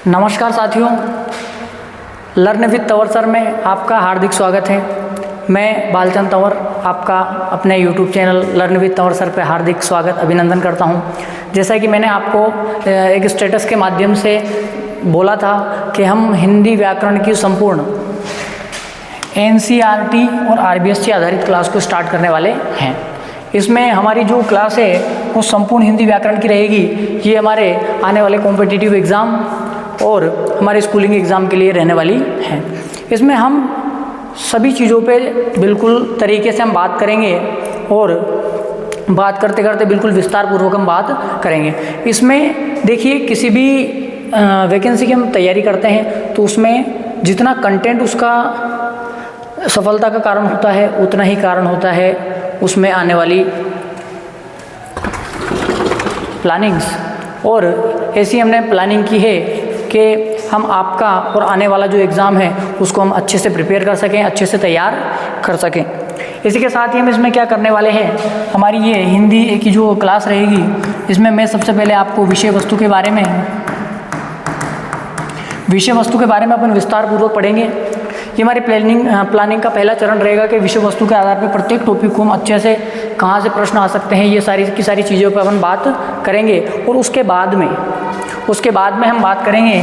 नमस्कार साथियों, learn with Tanwar sir में आपका हार्दिक स्वागत है। मैं बालचंद तंवर आपका अपने YouTube channel learn with Tanwar sir पे हार्दिक स्वागत अभिनंदन करता हूं। जैसा कि मैंने आपको एक स्टेटस के माध्यम से बोला था कि हम हिंदी व्याकरण की संपूर्ण NCERT और RBSC आधारित क्लास को स्टार्ट करने वाले हैं। इसमें हमारी जो क्लास है वो संपूर्ण हिंदी व्याकरण की रहेगी। ये हमारे आने वाले कॉम्पिटिटिव एग्ज़ाम और हमारे स्कूलिंग एग्ज़ाम के लिए रहने वाली है। इसमें हम सभी चीज़ों पे बिल्कुल तरीके से हम बात करेंगे और बात करते करते बिल्कुल विस्तार पूर्वक हम बात करेंगे। इसमें देखिए, किसी भी वैकेंसी की हम तैयारी करते हैं तो उसमें जितना कंटेंट उसका सफलता का कारण होता है उतना ही कारण होता है उसमें आने वाली प्लानिंग्स। और ऐसी हमने प्लानिंग की है कि हम आपका और आने वाला जो एग्ज़ाम है उसको हम अच्छे से प्रिपेयर कर सकें, अच्छे से तैयार कर सकें। इसी के साथ ही हम इसमें क्या करने वाले हैं, हमारी ये हिंदी की जो क्लास रहेगी इसमें मैं सबसे पहले आपको विषय वस्तु के बारे में अपन विस्तार पूर्वक पढ़ेंगे। ये हमारी प्लानिंग का पहला चरण रहेगा कि विषय वस्तु के आधार पर प्रत्येक टॉपिक को हम अच्छे से कहाँ से प्रश्न आ सकते हैं, ये सारी चीज़ों पर अपन बात करेंगे। और उसके बाद में हम बात करेंगे,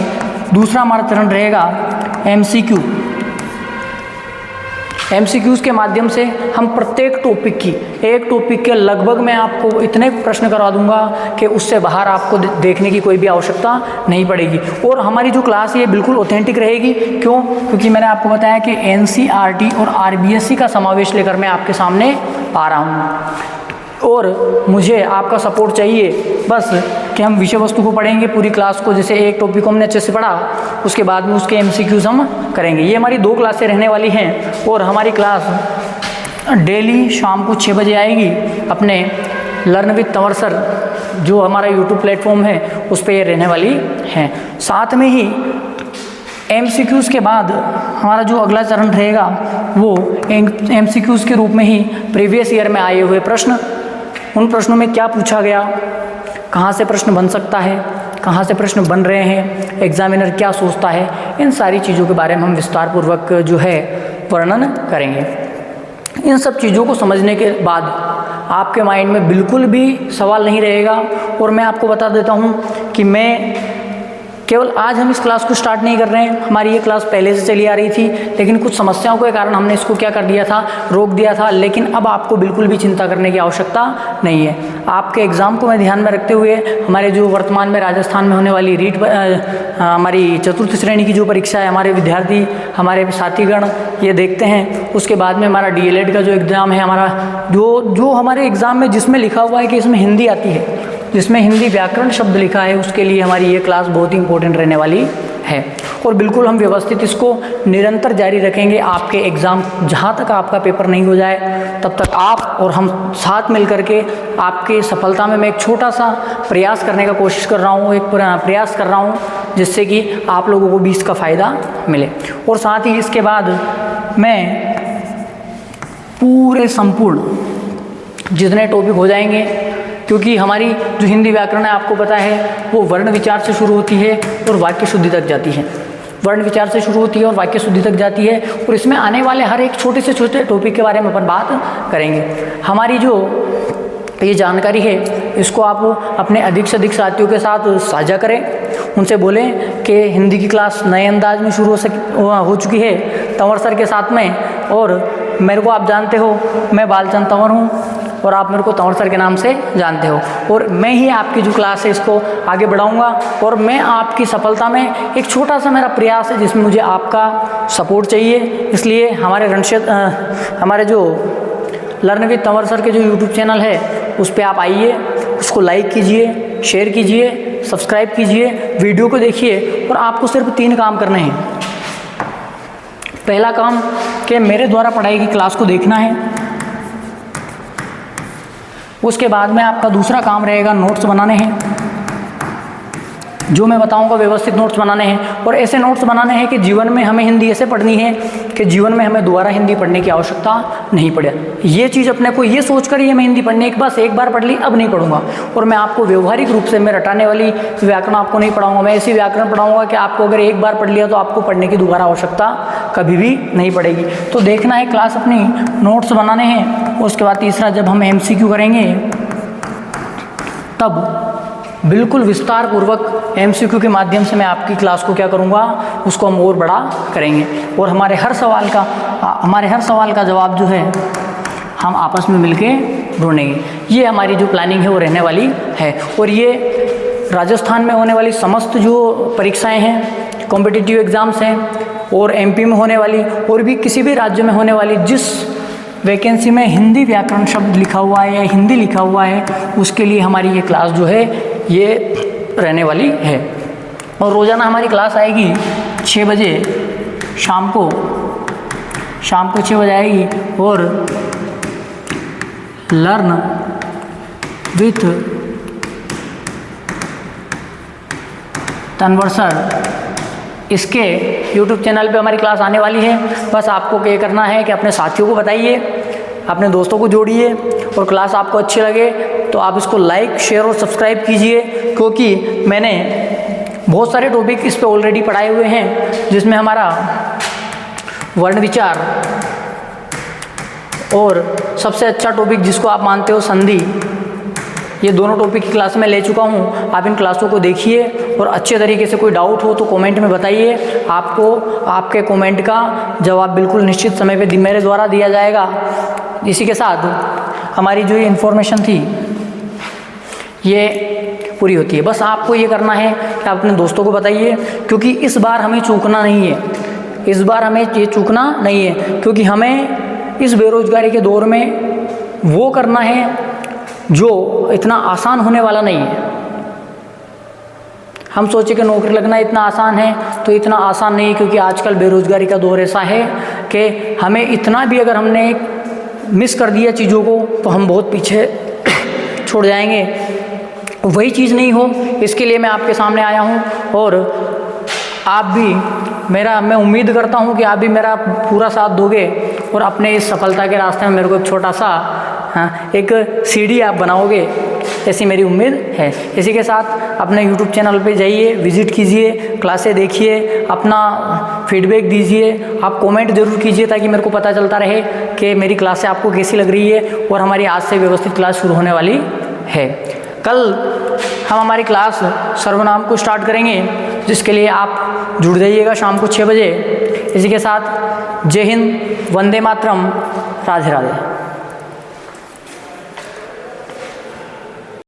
दूसरा हमारा चरण रहेगा MCQs के माध्यम से हम प्रत्येक टॉपिक के लगभग मैं आपको इतने प्रश्न करवा दूंगा कि उससे बाहर आपको देखने की कोई भी आवश्यकता नहीं पड़ेगी। और हमारी जो क्लास है बिल्कुल ऑथेंटिक रहेगी। क्यों? क्योंकि मैंने आपको बताया कि NCERT और RBSC का समावेश लेकर मैं आपके सामने आ रहा हूँ और मुझे आपका सपोर्ट चाहिए बस कि हम विषय वस्तु को पढ़ेंगे पूरी क्लास को। जैसे एक टॉपिक को हमने अच्छे से पढ़ा, उसके बाद में उसके MCQs हम करेंगे। ये हमारी 2 क्लासें रहने वाली हैं और हमारी क्लास डेली शाम को 6 बजे आएगी अपने लर्न विद तंवर सर जो हमारा यूट्यूब प्लेटफॉर्म है उस पर ये रहने वाली हैं। साथ में ही MCQs के बाद हमारा जो अगला चरण रहेगा वो MCQs के रूप में ही प्रीवियस ईयर में आए हुए प्रश्न, उन प्रश्नों में क्या पूछा गया, कहाँ से प्रश्न बन सकता है, कहाँ से प्रश्न बन रहे हैं, एग्जामिनर क्या सोचता है, इन सारी चीज़ों के बारे में हम विस्तार पूर्वक जो है वर्णन करेंगे। इन सब चीज़ों को समझने के बाद आपके माइंड में बिल्कुल भी सवाल नहीं रहेगा। और मैं आपको बता देता हूँ कि मैं केवल आज हम इस क्लास को स्टार्ट नहीं कर रहे हैं, हमारी ये क्लास पहले से चली आ रही थी, लेकिन कुछ समस्याओं के कारण हमने इसको क्या कर दिया था, रोक दिया था। लेकिन अब आपको बिल्कुल भी चिंता करने की आवश्यकता नहीं है। आपके एग्ज़ाम को मैं ध्यान में रखते हुए हमारे जो वर्तमान में राजस्थान में होने वाली हमारी चतुर्थ श्रेणी की जो परीक्षा है, हमारे विद्यार्थी, हमारे साथीगण ये देखते हैं। उसके बाद में हमारा DLED का जो एग्ज़ाम है, हमारा जो हमारे एग्ज़ाम में जिसमें लिखा हुआ है कि इसमें हिंदी आती है, जिसमें हिंदी व्याकरण शब्द लिखा है, उसके लिए हमारी ये क्लास बहुत ही इंपॉर्टेंट रहने वाली है। और बिल्कुल हम व्यवस्थित इसको निरंतर जारी रखेंगे। आपके एग्ज़ाम जहाँ तक आपका पेपर नहीं हो जाए तब तक आप और हम साथ मिल करके आपके सफलता में मैं एक छोटा सा प्रयास करने का कोशिश कर रहा हूँ, एक प्रयास कर रहा हूँ जिससे कि आप लोगों को भी इसका फ़ायदा मिले। और साथ ही इसके बाद मैं पूरे संपूर्ण जितने टॉपिक हो जाएंगे, क्योंकि हमारी जो हिंदी व्याकरण है आपको पता है वो वर्ण विचार से शुरू होती है और वाक्य शुद्धि तक जाती है। वर्ण विचार से शुरू होती है और वाक्य शुद्धि तक जाती है। और इसमें आने वाले हर एक छोटे से छोटे टॉपिक के बारे में अपन बात करेंगे। हमारी जो ये जानकारी है इसको आप अपने अधिक से अधिक साथियों के साथ साझा करें, उनसे बोलें कि हिंदी की क्लास नए अंदाज में शुरू हो चुकी है तंवर सर के साथ में। और मेरे को आप जानते हो, मैं बालचंद तंवर हूँ और आप मेरे को तंवर सर के नाम से जानते हो। और मैं ही आपकी जो क्लास है इसको आगे बढ़ाऊंगा और मैं आपकी सफलता में एक छोटा सा मेरा प्रयास है जिसमें मुझे आपका सपोर्ट चाहिए। इसलिए हमारे जो लर्न विद तंवर सर के जो यूट्यूब चैनल है उस पर आप आइए, उसको लाइक कीजिए, शेयर कीजिए, सब्सक्राइब कीजिए, वीडियो को देखिए। और आपको सिर्फ 3 काम करने हैं। पहला काम कि मेरे द्वारा पढ़ाई की क्लास को देखना है। उसके बाद में आपका दूसरा काम रहेगा नोट्स बनाने हैं। जो मैं बताऊंगा व्यवस्थित नोट्स बनाने हैं, और ऐसे नोट्स बनाने हैं कि जीवन में हमें हिंदी ऐसे पढ़नी है कि जीवन में हमें दोबारा हिंदी पढ़ने की आवश्यकता नहीं पड़े। ये चीज़ अपने को ये सोच कर, ये मैं हिंदी पढ़ने के बस एक बार पढ़ ली अब नहीं पढ़ूंगा। और मैं आपको व्यवहारिक रूप से, मैं रटाने वाली व्याकरण आपको नहीं पढ़ाऊंगा, मैं ऐसी व्याकरण पढ़ाऊंगा कि आपको अगर एक बार पढ़ लिया तो आपको पढ़ने की दोबारा आवश्यकता कभी भी नहीं पड़ेगी। तो देखना है क्लास अपनी, नोट्स बनाने हैं। उसके बाद तीसरा, जब हम MCQ करेंगे तब बिल्कुल विस्तार पूर्वक MCQ के माध्यम से मैं आपकी क्लास को क्या करूँगा, उसको हम और बड़ा करेंगे। और हमारे हर सवाल का जवाब जो है हम आपस में मिलके ढूंढेंगे। ये हमारी जो प्लानिंग है वो रहने वाली है। और ये राजस्थान में होने वाली समस्त जो परीक्षाएं हैं, कॉम्पिटिटिव एग्ज़ाम्स हैं, और MP में होने वाली, और भी किसी भी राज्य में होने वाली जिस वैकेंसी में हिंदी व्याकरण शब्द लिखा हुआ है या हिंदी लिखा हुआ है, उसके लिए हमारी ये क्लास जो है ये रहने वाली है। और रोज़ाना हमारी क्लास आएगी 6 बजे शाम को 6 बजे आएगी। और लर्न विथ तनवर, इसके YouTube चैनल पे हमारी क्लास आने वाली है। बस आपको क्या करना है कि अपने साथियों को बताइए, अपने दोस्तों को जोड़िए, और क्लास आपको अच्छी लगे तो आप इसको लाइक, शेयर और सब्सक्राइब कीजिए, क्योंकि मैंने बहुत सारे टॉपिक इस पे ऑलरेडी पढ़ाए हुए हैं, जिसमें हमारा वर्ण विचार और सबसे अच्छा टॉपिक जिसको आप मानते हो संधि, ये दोनों टॉपिक की क्लास में ले चुका हूँ। आप इन क्लासों को देखिए और अच्छे तरीके से, कोई डाउट हो तो कमेंट में बताइए। आपको आपके कमेंट का जवाब बिल्कुल निश्चित समय पे मेरे द्वारा दिया जाएगा। इसी के साथ हमारी जो ये इन्फॉर्मेशन थी ये पूरी होती है। बस आपको ये करना है कि आप अपने दोस्तों को बताइए, क्योंकि इस बार हमें चूकना नहीं है, इस बार हमें ये चूकना नहीं है, क्योंकि हमें इस बेरोजगारी के दौर में वो करना है जो इतना आसान होने वाला नहीं है। हम सोचे कि नौकरी लगना इतना आसान है, तो इतना आसान नहीं है, क्योंकि आजकल बेरोजगारी का दौर ऐसा है कि हमें इतना भी अगर हमने मिस कर दिया चीज़ों को तो हम बहुत पीछे छोड़ जाएंगे। वही चीज़ नहीं हो, इसके लिए मैं आपके सामने आया हूँ। और आप भी मैं उम्मीद करता हूँ कि आप भी मेरा पूरा साथ दोगे और अपने इस सफलता के रास्ते में मेरे को एक छोटा सा एक सीढ़ी आप बनाओगे, ऐसी मेरी उम्मीद है। इसी के साथ अपने YouTube चैनल पे जाइए, विजिट कीजिए, क्लासें देखिए, अपना फीडबैक दीजिए, आप कमेंट जरूर कीजिए ताकि मेरे को पता चलता रहे कि मेरी क्लासें आपको कैसी लग रही है। और हमारी आज से व्यवस्थित क्लास शुरू होने वाली है। कल हम हमारी क्लास सर्वनाम को स्टार्ट करेंगे, जिसके लिए आप जुड़ जाइएगा शाम को 6 बजे। इसी के साथ जय हिंद, वंदे मातरम, राधे राधे।